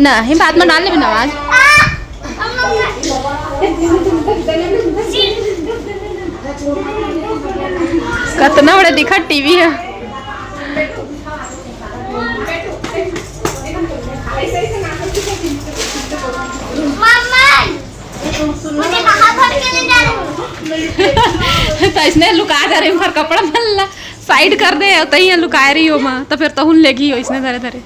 नहीं बात में डालने बिना आवाज कितना बड़ा दिखा टीवी है। तो इसने लुका जा रही हूँ कपड़ा मल्ला साइड कर दे तही लुका रही हो माँ तो फिर तहुन लेगी हो इसने धरे धरे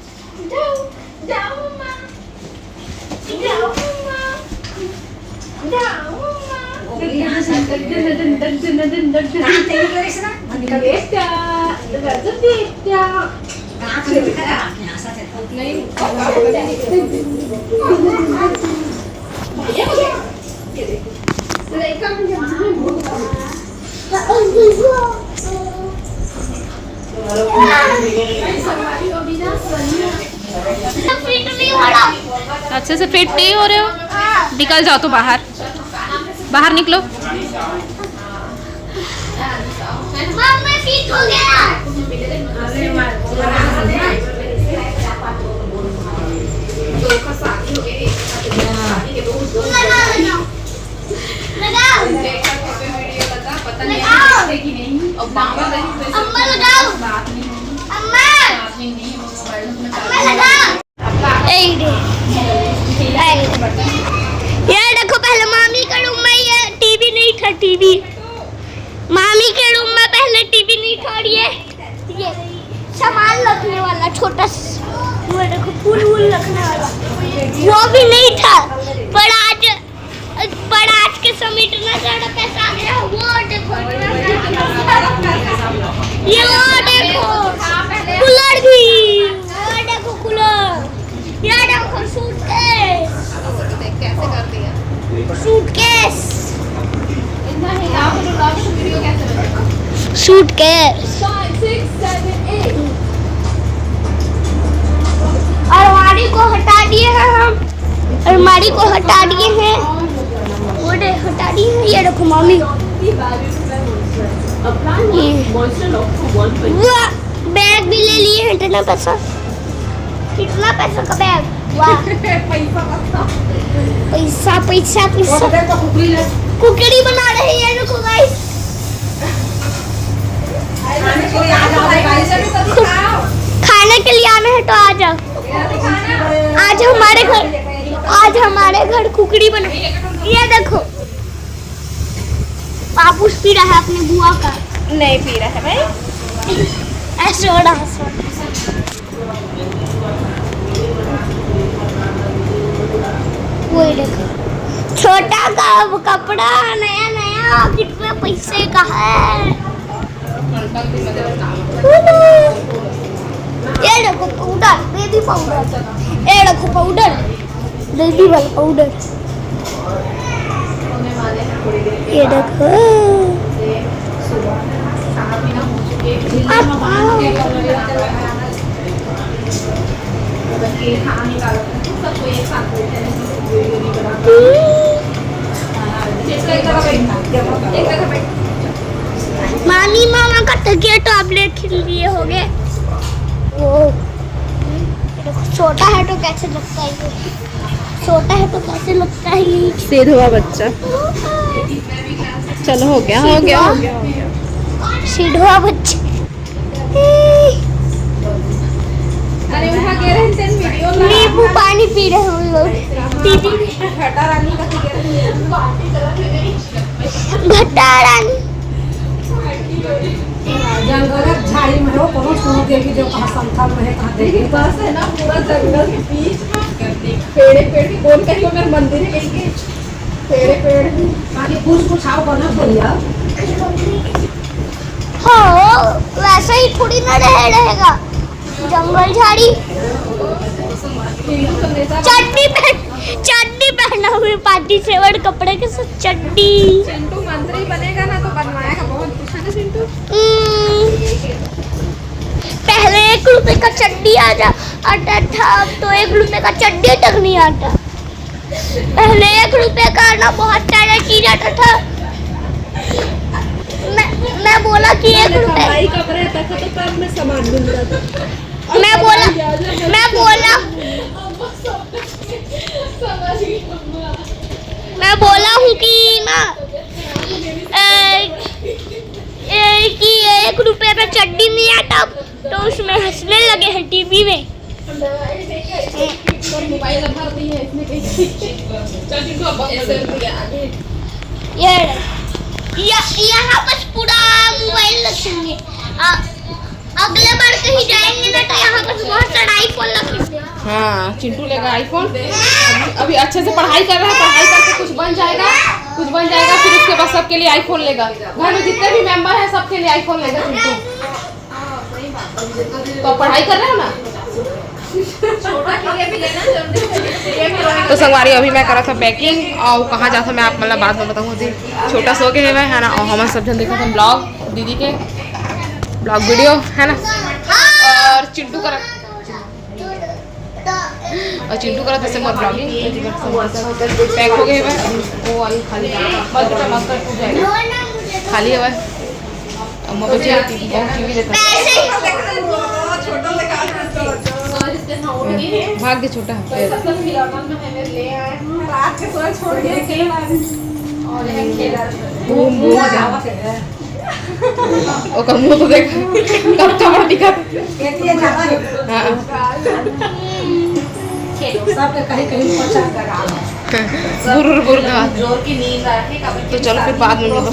अच्छे से फिट नहीं हो रहे हो निकल जाओ तो बाहर बाहर निकलो। मैं फिट हो गया। यार देखो पहले मामी के रूम में ये टीवी नहीं था टीवी मामी के रूम में पहले टीवी नहीं था ये सामान रखने वाला छोटा वो देखो फूल रखने वाला वो भी नहीं था पर आज के समय इतना ज़्यादा पैसा आ गया वो देखो ये वो देखो कूलर भी वो देखो कूलर ये देखो सूटकेस कैसे कर दिया सूटकेस सूटकेस अलमारी को हटा दिए हैं हम अलमारी को हटा दिए हैं वो हटा दिए हैं ये देखो मम्मी बैग भी ले लिए हैं कितना पैसा का बैग पैसा कुकड़ी बना रहे हैं देखो गाइस खाने के लिए आना है तो आ जाओ आज हमारे घर कुकड़ी बना ये देखो पापूस पी रहा है अपनी बुआ का नहीं पी रहा है भाई ऐसे हो रहा है वो देखो छोटा का कपड़ा नया कितने पैसे का है ये देखो पाउडर बेबी पाउडर ये देखो पाउडर बेबी वाला पाउडर ये देखो मामी मामा का तकिया टैबलेट लिए हो गए वो छोटा है तो कैसे लगता है छोटा है तो कैसे लगता है सीधा हुआ बच्चा चलो हो गया सीधा बच्चा अरे वहाँ कह रहे हैं वीडियो नींबू पानी पी रहे हैं लोग दीदी घटा रानी का घटा रानी जंगल झाड़ी में हो कोनो सुनो देगी जो कहां संथल में है कहां देगी बस है ना पूरा जंगल के बीच पेड़ कौन कहीं अगर मंदिर है कहीं के पेड़ आगे कुछ आओ बना बोलिया हो वैसे ही थोड़ी ना रहेगा जंगल झाड़ी चड्डी पहना हुई पार्टी सेवर कपड़े के साथ चड्डी चिंटू मंत्री बनेगा ना तो बनवाएगा बहुत कुछ है ना चिंटू पहले 1 रुपए का चड्डी आता था अब तो 1 रुपए का चड्डी तक नहीं आता पहले 1 रुपए का ना बहुत सारा चीज आता था मैं बोला कि 1 रुपए कपड़े तक तो तब में सामान मिल रहा था मैं बोला है टीवी में। मोबाइल भर दी है इसने कहीं। चल चिंटू अब आगे यहाँ पर पूरा मोबाइल रखेंगे। अगले बार कहीं जाएंगे ना तो यहाँ पर बहुत सारा आईफोन रखेंगे। हाँ चिंटू लेगा आईफोन। अभी अच्छे से पढ़ाई कर रहा है, पढ़ाई करके कुछ बन जाएगा फिर उसके बाद सबके लिए आईफोन लेगा। घर में जितने भी मेंबर हैं सबके लिए आईफोन लेगा चिंटू। तो पढ़ाई कर रहे हो ना। तो संगवारी अभी मैं करा था पैकिंग और कहाँ जाता मैं आप मतलब बाद में बताऊँ। छोटा सो के है ना, और हमारे सब जन देखा था ब्लॉग दीदी के ब्लॉग वीडियो है ना। और चिंटू करा जैसे मत ब्लॉगिंग पैक हो गए वो वाली खाली खाली है भाग्य छोटा मुँह तो देख कब चमड़ा दिखा। तो चलो फिर बाद में मेरे को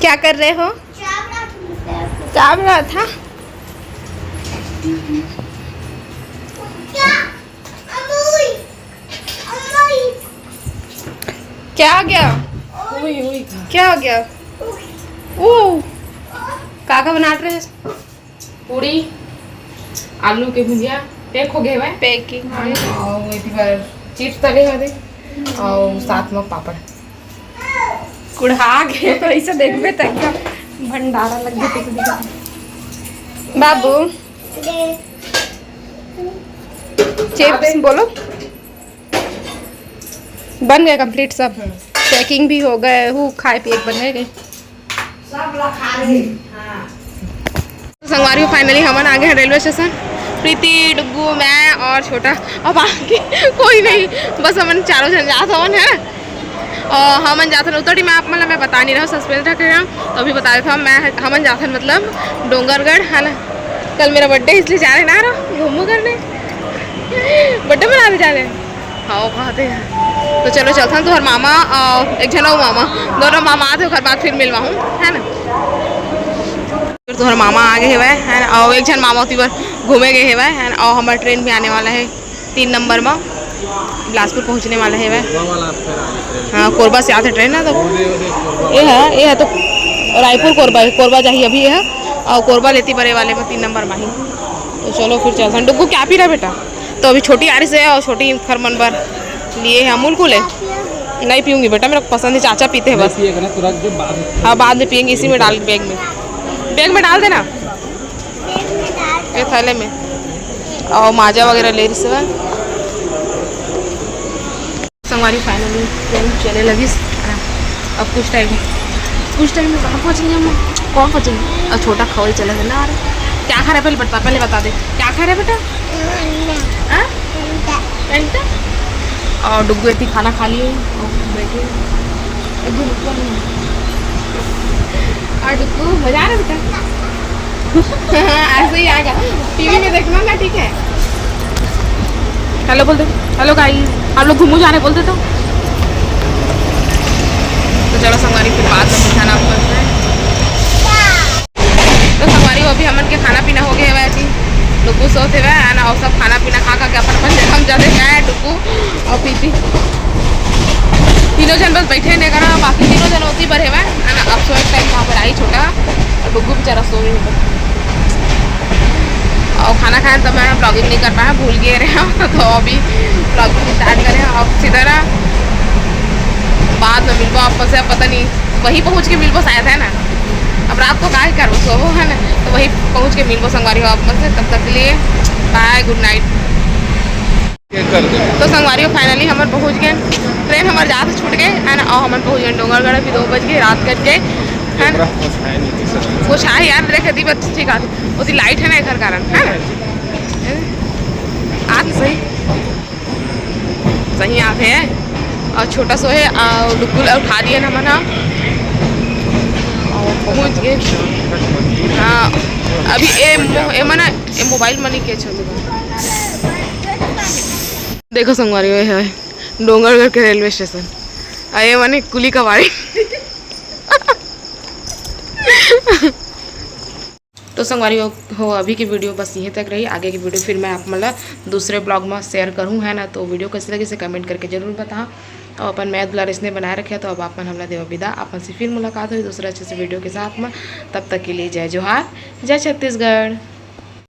क्या कर रहे हो? क्या बना था? क्या आ गया? क्या हो गया? ओ काका बना रहे हैं पूरी आलू के भुजिया पैक हो गए हुए पैकिंग और एक बार चिप्स तले हुए और साथ में पापड़ कुढ़ा गए। तो ऐसे देखबे तक भंडारा लग गया बाबू। चिप्स बोलो बन गए कंप्लीट सब। पैकिंग भी हो गए हूँ, खाए पिए बन गए सब लोग खा रहे। संगवारी फाइनली हम आ गए हैं रेलवे स्टेशन। प्रीति डुग्गू मैं और छोटा अब आगे कोई नहीं, बस हमन चारों जन जात हवन है। और हमन जाथन उतरी मैं आप मतलब मैं बता नहीं रहा हूँ, सस्पेंस रख रहा हूँ। तो अभी बता देता हूँ मैं हमन जाथन मतलब डोंगरगढ़ है ना। कल मेरा बर्थडे इसलिए जा रहे ना रहा घूमू करने बर्थडे मनाने जा रहे हैं। हाँ कहते हैं तो चलो चलता हूँ। तो हर मामा और एक जन मामा दोनों मामा आते घर बाद फिर मिलवा हूँ है ना। फिर तो हर मामा आ गए हुए है ना और एक जन मामा उसी पर घूमे गए हुए है ना। और हमारा ट्रेन भी आने वाला है 3 नंबर में बिलासपुर पहुँचने वाला है वह। हाँ कोरबा से आते ट्रेन ना। तो ये है तो रायपुर कोरबा चाहिए अभी है और कोरबा लेती बड़े वाले में 3 नंबर में ही। तो चलो फिर चलते हैं। डुग्गू क्या पी रहा बेटा? तो अभी छोटी आ रही से और छोटी खरमन पर लिए है अमूल कूल है। नहीं पीऊँगी बेटा, मेरा पसंद है, चाचा पीते हैं बस। हाँ बाद में पियेंगे, इसी में डाल बैग में डाल देना ये थैले में। और माजा वगैरह ले रही से संगवारी फाइनली ट्रेन चले लगी। अब कुछ टाइम में कहाँ पहुँचेंगे हम? कौन पहुँचेंगे? और छोटा खवई चले गए ना। क्या खा रहे पहले बता दे क्या खा रहे बेटा? और डुग्गू इतनी खाना खा लिए बैठे और डुग्गू मजा आ रहा है बेटा? ऐसे ही आएगा टीवी में देखना ना, ठीक है। हेलो बोल दे, हेलो गाइस आप लोग घूमू जाने बोलते तो चलो संगवारी फिर बाद में खाना बनता है। तो संगवारी अभी हमन के खाना पीना हो गया वैसे डुग्गू सोते हुए है ना। और सब खाना पीना खा के अपन हम जाते हैं डुग्गू और प्रीति तीनों जन बस बैठे नहीं करा। बाकी तीनों जन होती पर है ना। अब सो एक टाइम वहाँ पर आई छोटा और डुग्गू बेचारा सो गई। और खाना खाएं तब मैं ब्लॉगिंग नहीं कर पाया, भूल गए रहे तो अभी ब्लॉगिंग स्टार्ट करें। अब सीधा ना बाद में मिलबो आपस से, पता नहीं वहीं पहुँच के मिलबो शायद है ना। अब रात को क्या करो सोबो है ना, तो वहीं पहुँच के मिलबो संगवारी आपस से। तब तक के लिए बाय गुड नाइट। तो संगवारी फाइनली हम पहुँच गए। ट्रेन हमारे जहाँ से छूट गए है ना। और हम पहुँच गए डोंगरगढ़। अभी 2 बज गए रात कट गए है ना। कुछ है यार देखे दी बस ठीक है उसी लाइट है ना घर कारण है ना। आज सही आप है और छोटा सो है और डुग्गू उठा दिए ना मना और पहुँच गए। हाँ अभी ए मना ए मोबाइल मनी के छोड़ देखो संगवारी है डोंगरगढ़ के रेलवे स्टेशन ये माने कुली कवाड़ी। तो संगवारी हो अभी की वीडियो बस यहीं तक रही। आगे की वीडियो फिर मैं आप मतलब दूसरे ब्लॉग में शेयर करूँ है ना। तो वीडियो कैसे लगे से कमेंट करके जरूर बताओ। और अपन मैथ दुलार इसने बनाए रखे तो अब अपन हमला देव विदा। अपन से फिर मुलाकात हुई दूसरे अच्छे से वीडियो के साथ में। तब तक के लिए जय जोहार, जय छत्तीसगढ़।